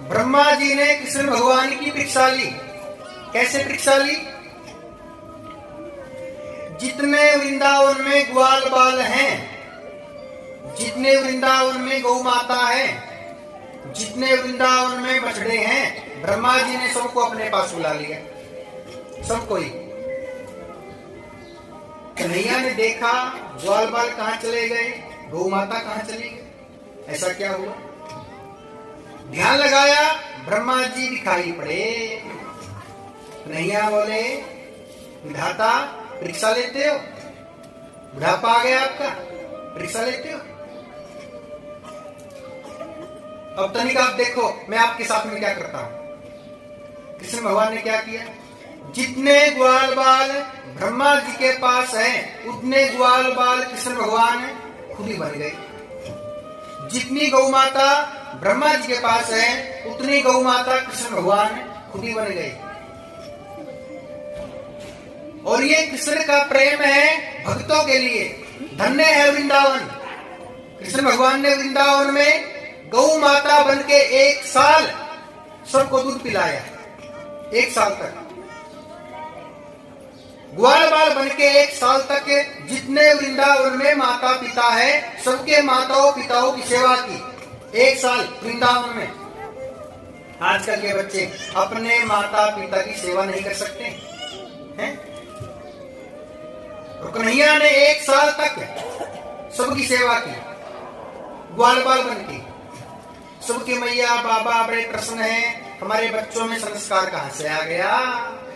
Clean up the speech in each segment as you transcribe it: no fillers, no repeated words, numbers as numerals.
ब्रह्मा जी ने कृष्ण भगवान की परीक्षा ली। कैसे परीक्षा ली? जितने वृंदावन में ग्वाल बाल हैं, जितने वृंदावन में गौ माता है, जितने वृंदावन में बछड़े हैं, ब्रह्मा जी ने सबको अपने पास बुला लिया। सबको ही। कन्हैया ने देखा ग्वाल बाल कहां चले गए, गौ माता कहां चली गई, ऐसा क्या हुआ? ध्यान लगाया, ब्रह्मा जी दिखाई पड़े। कन्हैया बोले, विधाता परीक्षा लेते हो? बुढ़ापा आ गया आपका, परीक्षा लेते हो? अब तनिक आप देखो मैं आपके साथ में क्या करता हूं। कृष्ण भगवान ने क्या किया? जितने ग्वाल बाल ब्रह्मा जी के पास हैं, उतने ग्वाल बाल कृष्ण भगवान खुद ही बन गए। जितनी गौ माता ब्रह्मा जी के पास है, उतनी गौ माता कृष्ण भगवान खुद ही बन गए। और ये कृष्ण का प्रेम है भक्तों के लिए। धन्य है वृंदावन। कृष्ण भगवान ने वृंदावन में गौ माता बन के 1 साल सबको दूध पिलाया। 1 साल तक ग्वाल बाल बन के 1 साल तक जितने वृंदावन में माता पिता है, सबके माताओं पिताओं की सेवा की। 1 साल वृंदावन में। आजकल के बच्चे अपने माता पिता की सेवा नहीं कर सकते हैं। और कन्हैया ने 1 साल तक सबकी सेवा की, ग्वाल बाल बन के। सबके मैया बाबा बड़े प्रसन्न हैं, हमारे बच्चों में संस्कार कहां से आ गया?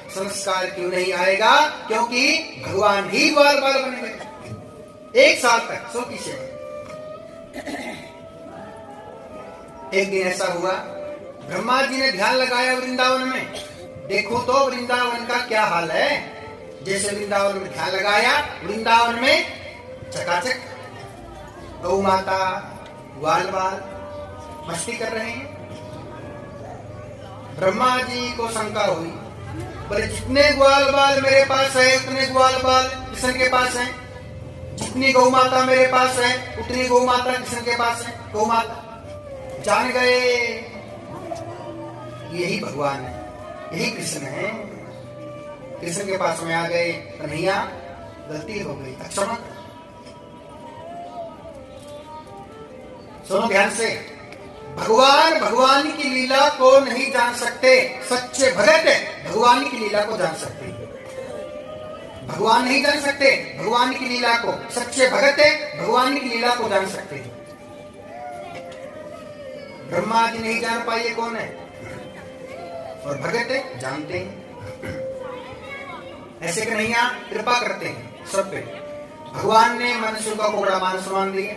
संस्कार क्यों नहीं आएगा? क्योंकि भगवान ही ग्वाल बाल बन गए। 1 साल तक सबकी सेवा। एक दिन ऐसा हुआ, ब्रह्मा जी ने ध्यान लगाया वृंदावन में। देखो तो वृंदावन का क्या हाल है। जैसे वृंदावन में ध्यान लगाया, वृंदावन में चकाचक गौ माता ग्वाल बाल मस्ती कर रहे हैं। ब्रह्मा जी को शंका हुई, बोले जितने ग्वाल बाल मेरे पास है, उतने ग्वाल बाल कृष्ण के पास है। जितनी गौ माता मेरे पास है, उतनी गौ माता कृष्ण के पास है। गौ माता जान गए यही भगवान है, यही कृष्ण है। कृष्ण के पास में आ गए, कन्हैया गलती हो गई, अच्छा मत। सुनो ध्यान से, भगवान भगवान की लीला को नहीं जान सकते, सच्चे भगत भगवान की लीला को जान सकते। भगवान नहीं जान सकते भगवान की लीला को, सच्चे भगत भगवान की लीला को जान सकते। ब्रह्मा जी नहीं जान पाए कौन है, और भगत जानते हैं। ऐसे कन्हैया कृपा करते हैं सब पे। भगवान ने मनुष्य को बड़ा मान सम्मान दिया।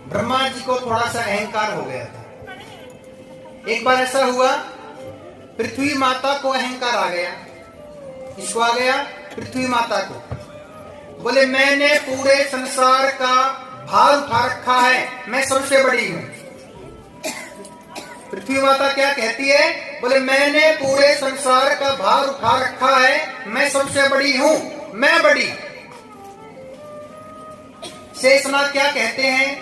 ब्रह्मा जी को थोड़ा सा अहंकार हो गया था। एक बार ऐसा हुआ, पृथ्वी माता को अहंकार आ गया। किसको आ गया? पृथ्वी माता को। बोले मैंने पूरे संसार का भार उठा रखा है, मैं सबसे बड़ी हूं। पृथ्वी माता क्या कहती है? बोले मैंने पूरे संसार का भार उठा रखा है, मैं सबसे बड़ी हूं, मैं बड़ी। शेषनाग क्या कहते हैं?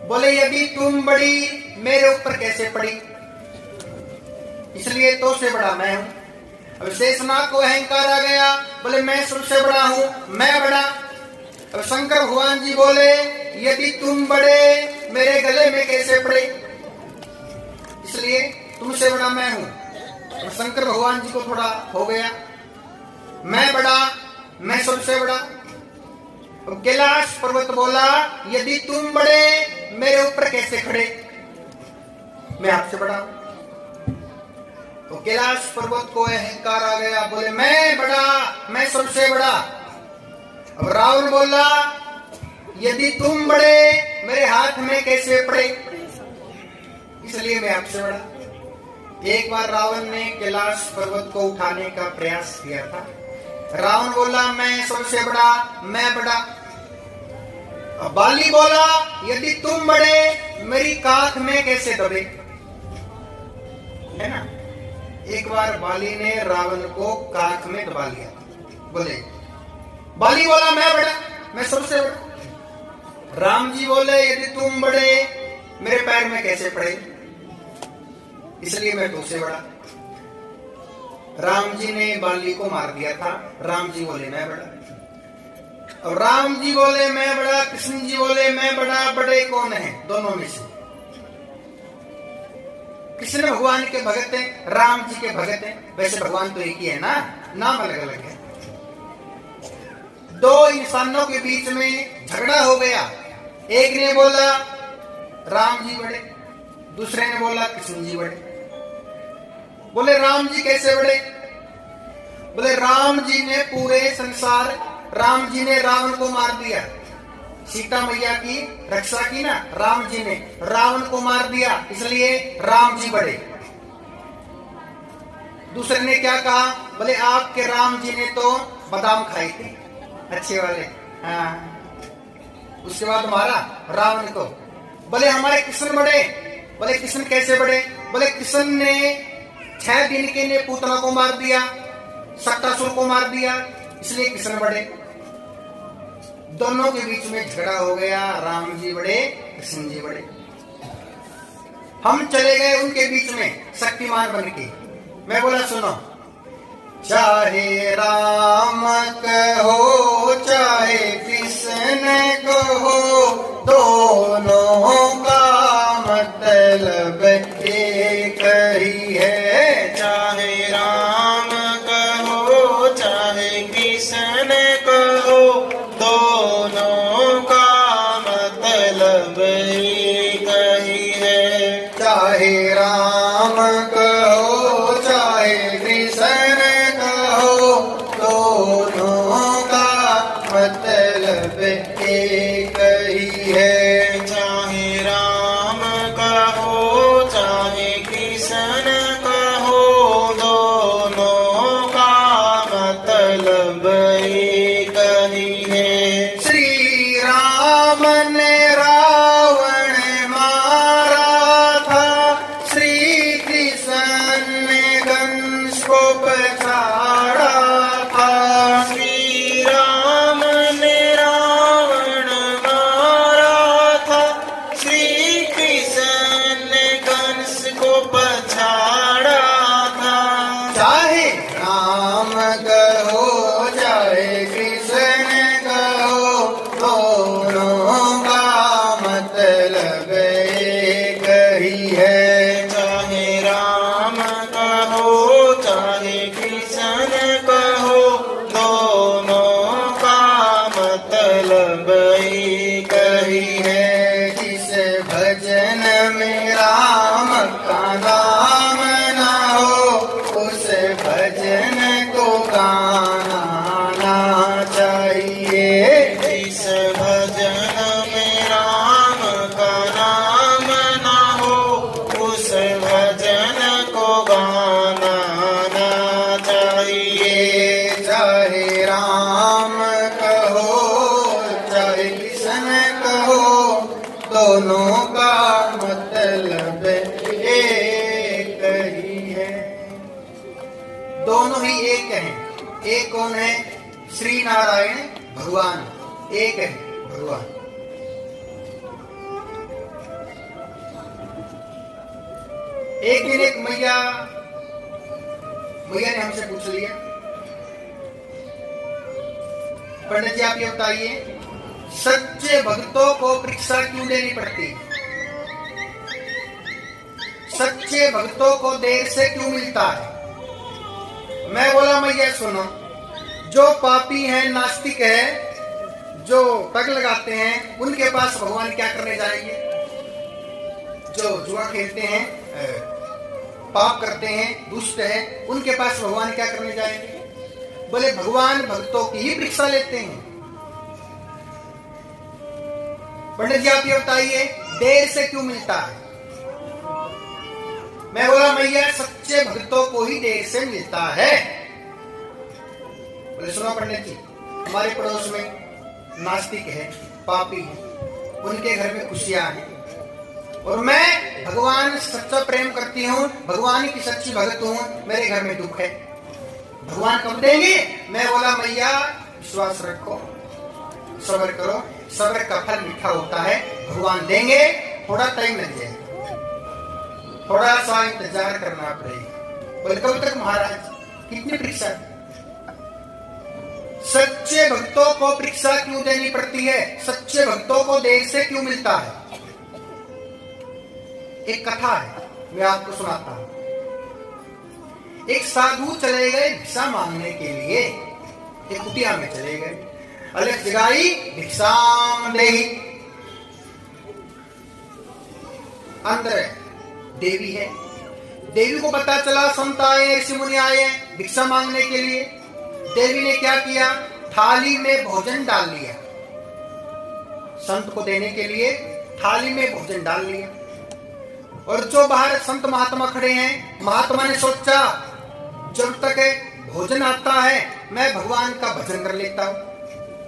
बोले यदि तुम बड़ी मेरे ऊपर कैसे पड़ी, इसलिए तो से बड़ा मैं हूं। अब शेषनाग को अहंकार आ गया, बोले मैं सबसे बड़ा हूं, मैं बड़ा। अब शंकर भगवान जी बोले यदि तुम बड़े मेरे गले में कैसे पड़े, इसलिए तुमसे बड़ा मैं हूं। और शंकर भगवान जी को थोड़ा हो गया, मैं बड़ा, मैं सबसे बड़ा। अब कैलाश पर्वत बोला यदि तुम बड़े मेरे ऊपर कैसे खड़े, मैं आपसे बड़ा हूं। तो कैलाश पर्वत को अहंकार आ गया, बोले मैं बड़ा, मैं सबसे बड़ा। अब रावण बोला यदि तुम बड़े मेरे हाथ में कैसे पड़े, इसलिए मैं आपसे बड़ा। एक बार रावण ने कैलाश पर्वत को उठाने का प्रयास किया था। रावण बोला मैं सबसे बड़ा, मैं बड़ा। अब बाली बोला यदि तुम बड़े मेरी काख में कैसे दबे, है ना। एक बार बाली ने रावण को काख में दबा लिया। बोले बाली बोला मैं बड़ा, मैं सबसे बड़ा। राम जी बोले यदि तुम बड़े मेरे पैर में कैसे पड़े, इसलिए मैं तुमसे बड़ा। राम जी ने बाली को मार दिया था, राम जी बोले मैं बड़ा। और राम जी बोले मैं बड़ा, कृष्ण जी बोले मैं बड़ा, बड़े कौन है दोनों में से? कृष्ण भगवान के भगत हैं, राम जी के भगत हैं। वैसे भगवान तो एक ही है ना, नाम अलग अलग है। दो इंसानों के बीच में झगड़ा हो गया। एक ने बोला राम जी बड़े, दूसरे ने बोला कृष्ण जी बड़े। बोले राम जी कैसे बड़े? बोले राम जी ने पूरे संसार, राम जी ने रावण को मार दिया, सीता मैया की रक्षा की ना, राम जी ने रावण को मार दिया, इसलिए राम जी बड़े। दूसरे ने क्या कहा? बोले आपके राम जी ने तो बादाम खाए थे अच्छे वाले, हाँ। उसके बाद मारा रावण को। बोले हमारे कृष्ण बड़े। बोले कृष्ण कैसे बड़े? बोले कृष्ण ने 6 दिन के ने पूतना को मार दिया, सट्टासुर को मार दिया, इसलिए कृष्ण बड़े। दोनों के बीच में झगड़ा हो गया, राम जी बड़े, कृष्ण जी बड़े। हम चले गए उनके बीच में शक्तिमान बन के। मैं बोला सुनो, चाहे राम कहो चाहे कृष्ण कहो, दोनों का मतलब एक ही है। चाहे राम कहो चाहे कृष्ण कहो, दोनों का मतलब एक ही है। चाहे राम कहो चाहे कृष्ण कहो, दोनों का मतलब एक ही है। चाहे राम कहो चाहे कृष्ण कहो, दोनों का मतलब एक ही है। श्री राम ने रावण मारा था, श्री कृष्ण ने कंस को पछाड़ा था। श्री राम ने रावण मारा था, श्री कृष्ण ने कंस को पछाड़ा था। चाहे राम कहो चाहे कृष्ण कहो, दोनों का मतलब एक ही है। चाहे राम कहो चाहे कृष्ण कहो, दोनों का मतलब एक ही है। जिस भजन में राम का नाम ना हो, उस भजन को गाना आना चाहिए। जिस भजन में राम का नाम ना हो, उस भजन को गाना आना चाहिए। चाहे राम कहो चाहे कृष्ण कहो, दोनों का मतलब एक ही है। दोनों ही एक हैं। एक कौन है? श्री नारायण भगवान एक है भगवान। एक दिन एक मैया ने हमसे पूछ लिया, पंडित जी आप ये बताइए, सच्चे भक्तों को परीक्षा क्यों लेनी पड़ती? सच्चे भक्तों को देर से क्यों मिलता है? मैं बोला मैया सुनो, जो पापी है, नास्तिक है, जो पग लगाते हैं, उनके पास भगवान क्या करने जाएंगे? जो जुआ खेलते हैं, पाप करते हैं, दुष्ट है, उनके पास भगवान क्या करने जाएंगे? बोले भगवान भक्तों की ही परीक्षा लेते हैं। पंडित जी आप ये बताइए, देर से क्यों मिलता है? मैं बोला मैया सच्चे भक्तों को ही देर से मिलता है। बोले सुनो पंडित जी, हमारे पड़ोस में नास्तिक है, पापी है, उनके घर में खुशियां हैं, और मैं भगवान सच्चा प्रेम करती हूँ, भगवान की सच्ची भक्त हूँ, मेरे घर में दुख है, भगवान कब देंगे? मैं बोला मैया विश्वास रखो, सब्र करो, सब्र का फल मीठा होता है, भगवान देंगे, थोड़ा टाइम लग जाएगा, थोड़ा सा इंतजार करना पड़ेगा। बोले कब तक महाराज, कितनी परीक्षा? सच्चे भक्तों को परीक्षा क्यों देनी पड़ती है? सच्चे भक्तों को देर से क्यों मिलता है? एक कथा है, मैं आपको सुनाता हूं। एक साधु चले गए भिक्षा मांगने के लिए, एक कुटिया में चले गए। अलग जगाई भिक्षाम देहि, अंदर देवी है। देवी को पता चला संत आए, ऋषि मुनि आए भिक्षा मांगने के लिए। देवी ने क्या किया? थाली में भोजन डाल लिया, संत को देने के लिए थाली में भोजन डाल लिया। और जो बाहर संत महात्मा खड़े हैं, महात्मा ने सोचा जब तक भोजन आता है मैं भगवान का भजन कर लेता हूं,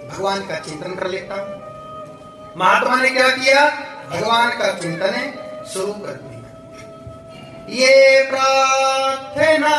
भगवान का चिंतन कर लेता हूं। महात्मा ने क्या किया? भगवान का चिंतन शुरू कर दिया। ये प्रार्थना